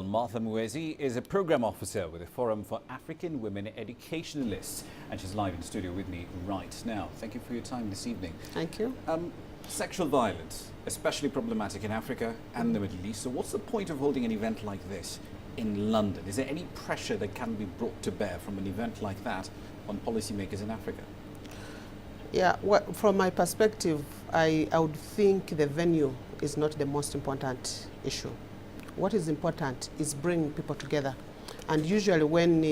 Martha Muhwezi is a program officer with the Forum for African Women Educationalists, and she's live in studio with me right now. Thank you for your time this evening. Thank you. Sexual violence, especially problematic in Africa and the Middle East. So what's the point of holding an event like this in London? Is there any pressure that can be brought to bear from an event like that on policymakers in Africa? Yeah, well, from my perspective, I would think the venue is not the most important issue. What is important is bringing people together. And usually when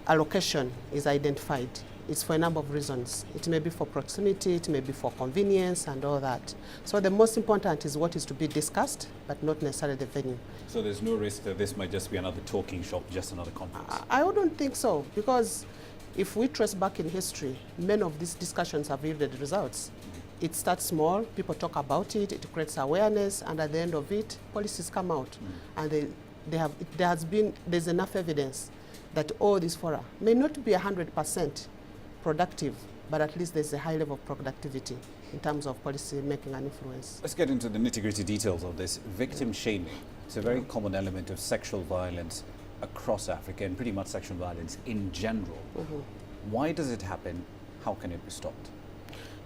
a location is identified, it's for a number of reasons. It may be for proximity, it may be for convenience and all that. So the most important is what is to be discussed, but not necessarily the venue. So there's no risk that this might just be another talking shop, just another conference? I wouldn't think so, because if we trace back in history, many of these discussions have yielded results. It starts small, people talk about it, it creates awareness, and at the end of it, policies come out. And there's enough evidence that all these fora may not be 100% productive, but at least there's a high level of productivity in terms of policy making and influence. Let's get into the nitty-gritty details of this. Victim shaming. It's a very common element of sexual violence across Africa, and pretty much sexual violence in general. Why does it happen? How can it be stopped?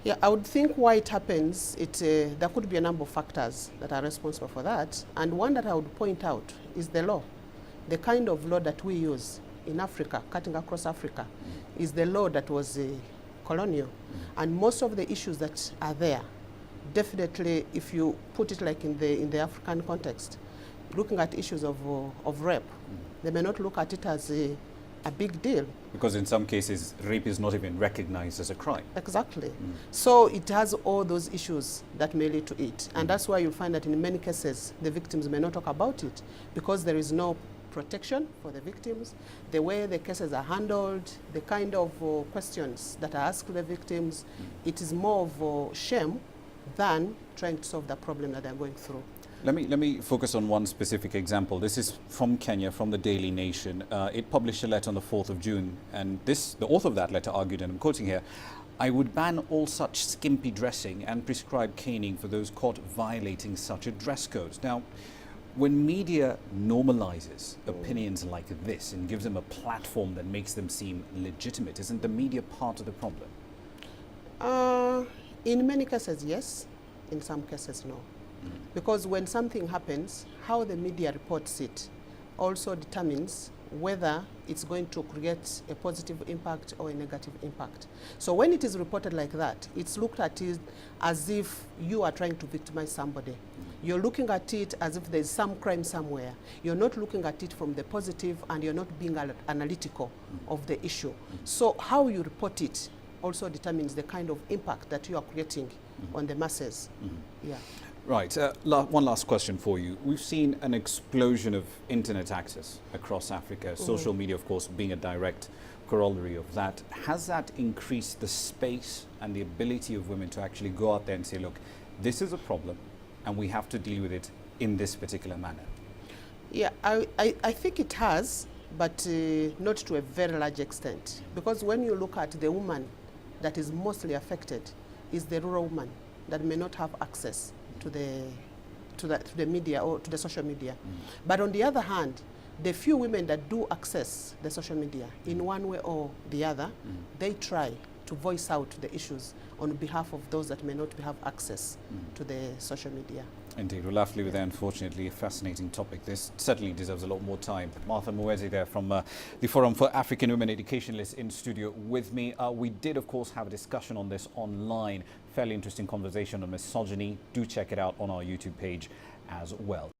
Yeah, I would think why it happens, there could be a number of factors that are responsible for that. And one that I would point out is the law. The kind of law that we use in Africa, cutting across Africa, is the law that was colonial. And most of the issues that are there, definitely, if you put it like in the African context, looking at issues of rape, they may not look at it as a big deal. Because in some cases, rape is not even recognized as a crime. Exactly. So it has all those issues that may lead to it. And that's why you'll find that in many cases, the victims may not talk about it, because there is no protection for the victims, the way the cases are handled, the kind of questions that are asked to the victims. It is more of shame than trying to solve the problem that they're going through. Let me focus on one specific example. This is from Kenya, from the Daily Nation. It published a letter on the 4th of June, and the author of that letter argued, and I'm quoting here, "I would ban all such skimpy dressing and prescribe caning for those caught violating such a dress code." Now, when media normalizes opinions like this and gives them a platform that makes them seem legitimate, isn't the media part of the problem? In many cases, yes. In some cases, no. Because when something happens, how the media reports it also determines whether it's going to create a positive impact or a negative impact. So when it is reported like that, it's looked at it as if you are trying to victimize somebody. You're looking at it as if there's some crime somewhere. You're not looking at it from the positive, and you're not being analytical of the issue. So how you report it also determines the kind of impact that you are creating on the masses. Yeah. Right. One last question for you. We've seen an explosion of internet access across Africa, social media, of course, being a direct corollary of that. Has that increased the space and the ability of women to actually go out there and say, look, this is a problem and we have to deal with it in this particular manner? Yeah, I think it has, but not to a very large extent. Because when you look at the woman that is mostly affected, is the rural woman that may not have access to the media or to the social media. But on the other hand, the few women that do access the social media in one way or the other, they try to voice out the issues on behalf of those that may not have access to the social media. Indeed. We'll have to leave it there. Unfortunately, a fascinating topic. This certainly deserves a lot more time. Martha Muhwezi there from the Forum for African Women Educationalists in studio with me. We did, of course, have a discussion on this online. Fairly interesting conversation on misogyny. Do check it out on our YouTube page as well.